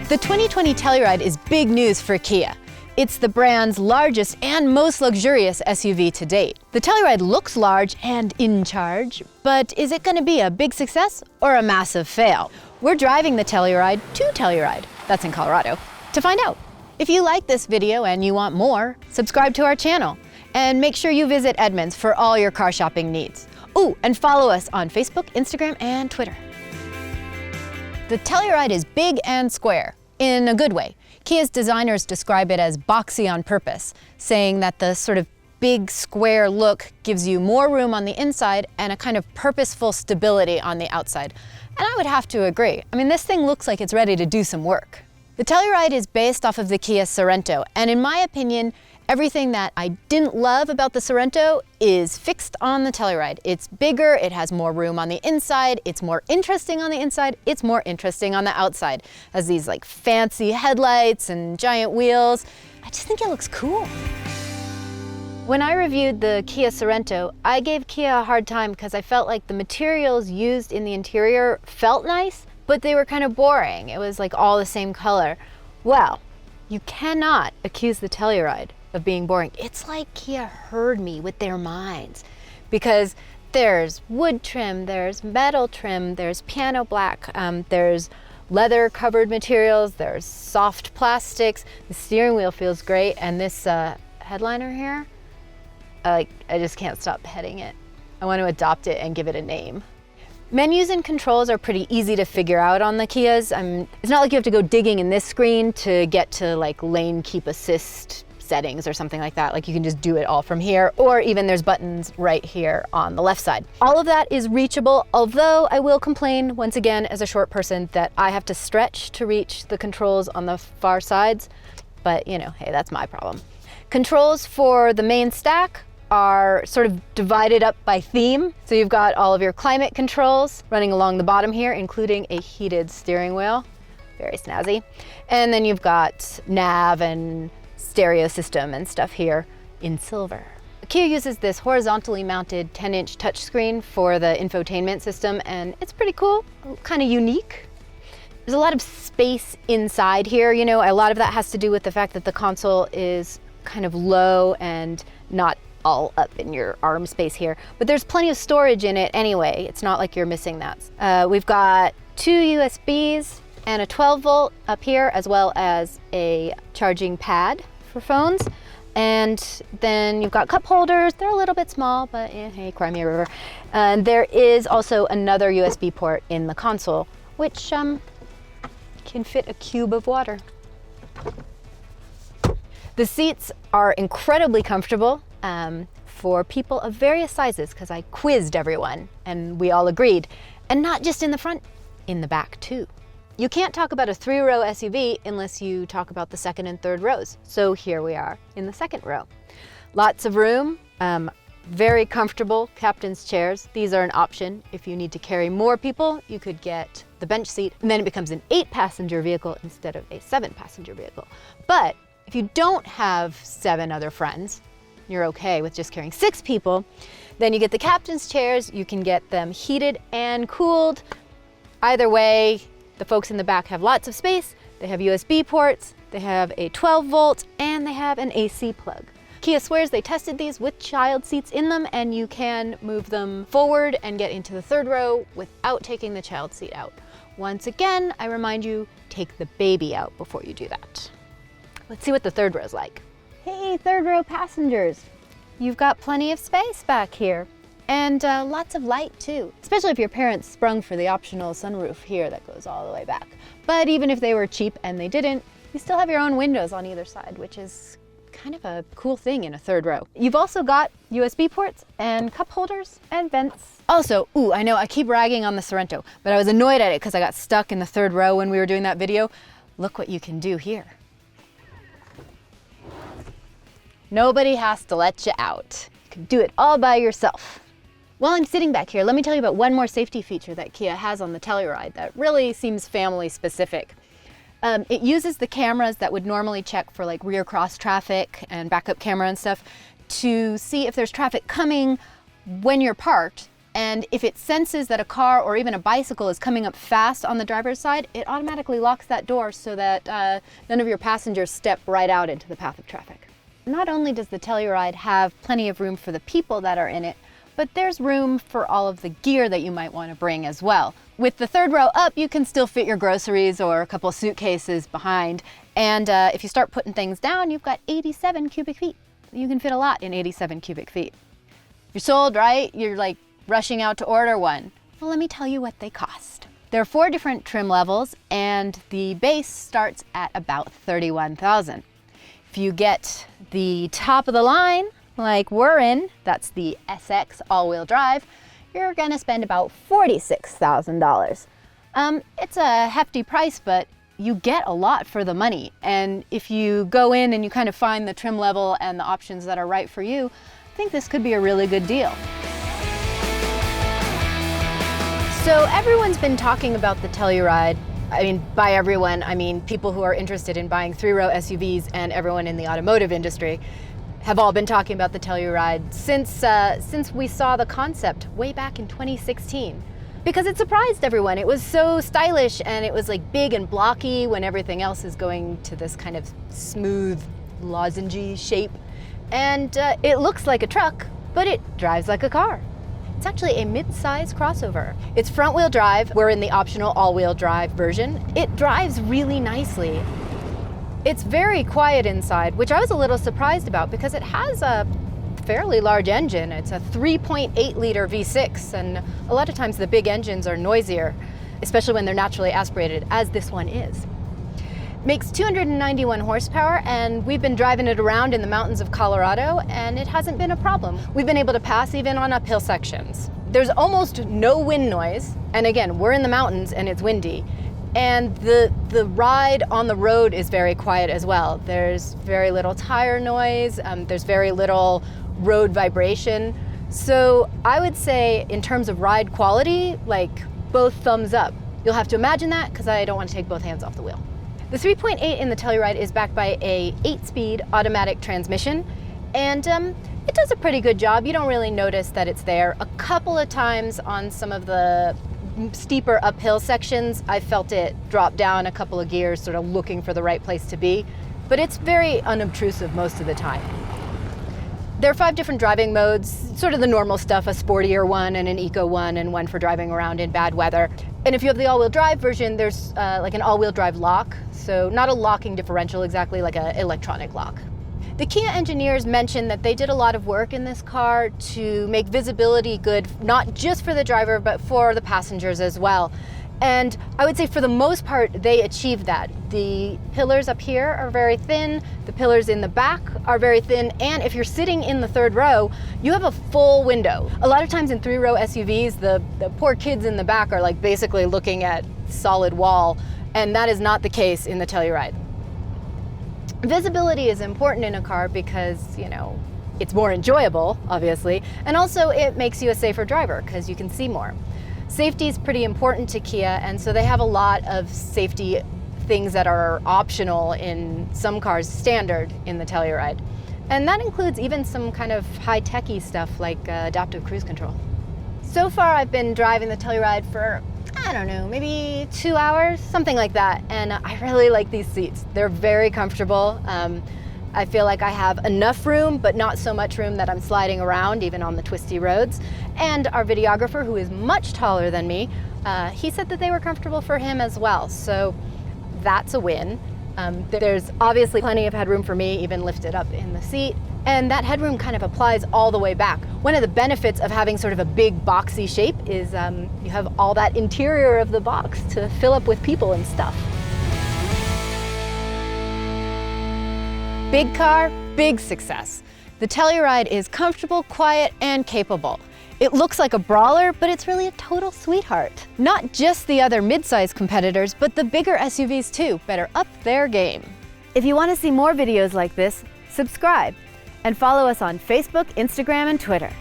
The 2020 Telluride is big news for Kia. It's the brand's largest and most luxurious SUV to date. The Telluride looks large and in charge, but is it going to be a big success or a massive fail? We're driving the Telluride to Telluride, that's in Colorado, to find out. If you like this video and you want more, subscribe to our channel and make sure you visit Edmunds for all your car shopping needs. Ooh, and follow us on Facebook, Instagram, and Twitter. The Telluride is big and square, in a good way. Kia's designers describe it as boxy on purpose, saying that the sort of big square look gives you more room on the inside and a kind of purposeful stability on the outside. And I would have to agree. I mean, this thing looks like it's ready to do some work. The Telluride is based off of the Kia Sorento, and in my opinion, everything that I didn't love about the Sorento is fixed on the Telluride. It's bigger, it has more room on the inside, it's more interesting on the inside, it's more interesting on the outside. It has these like fancy headlights and giant wheels. I just think it looks cool. When I reviewed the Kia Sorento, I gave Kia a hard time because I felt like the materials used in the interior felt nice, but they were kind of boring. It was like all the same color. Well, you cannot accuse the Telluride of being boring. It's like Kia heard me with their minds, because there's wood trim, there's metal trim, there's piano black, there's leather covered materials, there's soft plastics, the steering wheel feels great, and this headliner here, I just can't stop petting it. I want to adopt it and give it a name. Menus and controls are pretty easy to figure out on the Kias. It's not like you have to go digging in this screen to get to like lane keep assist settings or something like that. Like you can just do it all from here, or even there's buttons right here on the left side. All of that is reachable, although I will complain once again as a short person that I have to stretch to reach the controls on the far sides, but you know, hey, that's my problem. Controls for the main stack are sort of divided up by theme. So you've got all of your climate controls running along the bottom here, including a heated steering wheel, very snazzy. And then you've got nav and stereo system and stuff here in silver. Kia uses this horizontally mounted 10-inch touchscreen for the infotainment system, and it's pretty cool, kind of unique. There's a lot of space inside here, you know, a lot of that has to do with the fact that the console is kind of low and not all up in your arm space here, but there's plenty of storage in it anyway. It's not like you're missing that. We've got 2 USBs and a 12 volt up here, as well as a charging pad for phones. And then you've got cup holders. They're a little bit small, but hey, cry me a river. And there is also another USB port in the console, which can fit a cube of water. The seats are incredibly comfortable for people of various sizes, because I quizzed everyone and we all agreed. And not just in the front, in the back too. You can't talk about a 3-row SUV unless you talk about the second and third rows. So here we are in the second row. Lots of room, very comfortable captain's chairs. These are an option. If you need to carry more people, you could get the bench seat, and then it becomes an 8-passenger vehicle instead of a 7-passenger vehicle. But if you don't have 7 other friends, you're okay with just carrying 6 people, then you get the captain's chairs. You can get them heated and cooled. Either way, the folks in the back have lots of space. They have USB ports, they have a 12 volt, and they have an AC plug. Kia swears they tested these with child seats in them, and you can move them forward and get into the third row without taking the child seat out. Once again, I remind you, take the baby out before you do that. Let's see what the third row's like. Hey, third row passengers. You've got plenty of space back here. And lots of light too, especially if your parents sprung for the optional sunroof here that goes all the way back. But even if they were cheap and they didn't, you still have your own windows on either side, which is kind of a cool thing in a third row. You've also got USB ports and cup holders and vents. Also, ooh, I know I keep ragging on the Sorento, but I was annoyed at it because I got stuck in the third row when we were doing that video. Look what you can do here. Nobody has to let you out. You can do it all by yourself. While I'm sitting back here, let me tell you about one more safety feature that Kia has on the Telluride that really seems family specific. It uses the cameras that would normally check for like rear cross traffic and backup camera and stuff to see if there's traffic coming when you're parked And if it senses that a car or even a bicycle is coming up fast on the driver's side, it automatically locks that door so that none of your passengers step right out into the path of traffic. Not only does the Telluride have plenty of room for the people that are in it, but there's room for all of the gear that you might want to bring as well. With the third row up, you can still fit your groceries or a couple suitcases behind. And if you start putting things down, you've got 87 cubic feet. You can fit a lot in 87 cubic feet. You're sold, right? You're like rushing out to order one. Well, let me tell you what they cost. There are 4 different trim levels, and the base starts at about $31,000. If you get the top of the line, like we're in, that's the SX all-wheel drive, you're gonna spend about $46,000. It's a hefty price, but you get a lot for the money. And if you go in and you kind of find the trim level and the options that are right for you, I think this could be a really good deal. So everyone's been talking about the Telluride. I mean, by everyone, I mean people who are interested in buying 3-row SUVs and everyone in the automotive industry have all been talking about the Telluride since we saw the concept way back in 2016. Because it surprised everyone. It was so stylish and it was like big and blocky when everything else is going to this kind of smooth, lozengey shape. And it looks like a truck, but it drives like a car. It's actually a mid-size crossover. It's front-wheel drive. We're in the optional all-wheel drive version. It drives really nicely. It's very quiet inside, which I was a little surprised about because it has a fairly large engine. It's a 3.8 liter V6, and a lot of times the big engines are noisier, especially when they're naturally aspirated, as this one is. Makes 291 horsepower, and we've been driving it around in the mountains of Colorado, and it hasn't been a problem. We've been able to pass even on uphill sections. There's almost no wind noise, and again, we're in the mountains and it's windy. And the ride on the road is very quiet as well. There's very little tire noise, there's very little road vibration. So I would say in terms of ride quality, like both thumbs up. You'll have to imagine that because I don't want to take both hands off the wheel. The 3.8 in the Telluride is backed by a 8-speed automatic transmission, and it does a pretty good job. You don't really notice that it's there. A couple of times on some of the steeper uphill sections, I felt it drop down a couple of gears, sort of looking for the right place to be, but it's very unobtrusive most of the time. There are 5 different driving modes, sort of the normal stuff, a sportier one and an eco one and one for driving around in bad weather. And if you have the all-wheel drive version, there's like an all-wheel drive lock, so not a locking differential exactly, like an electronic lock. The Kia engineers mentioned that they did a lot of work in this car to make visibility good, not just for the driver, but for the passengers as well. And I would say for the most part, they achieved that. The pillars up here are very thin, the pillars in the back are very thin, and if you're sitting in the third row, you have a full window. A lot of times in 3-row SUVs, the poor kids in the back are like basically looking at solid wall, and that is not the case in the Telluride. Visibility is important in a car because, you know, it's more enjoyable, obviously, and also it makes you a safer driver because you can see more. Safety is pretty important to Kia, and so they have a lot of safety things that are optional in some cars, standard in the Telluride. And that includes even some kind of high-techy stuff like adaptive cruise control. So far I've been driving the Telluride for, I don't know, maybe 2 hours, something like that, and I really like these seats. They're very comfortable. I feel like I have enough room, but not so much room that I'm sliding around, even on the twisty roads. And our videographer, who is much taller than me, he said that they were comfortable for him as well. So that's a win. There's obviously plenty of headroom for me, even lifted up in the seat. And that headroom kind of applies all the way back. One of the benefits of having sort of a big boxy shape is you have all that interior of the box to fill up with people and stuff. Big car, big success. The Telluride is comfortable, quiet, and capable. It looks like a brawler, but it's really a total sweetheart. Not just the other mid-size competitors, but the bigger SUVs too better up their game. If you want to see more videos like this, subscribe and follow us on Facebook, Instagram, and Twitter.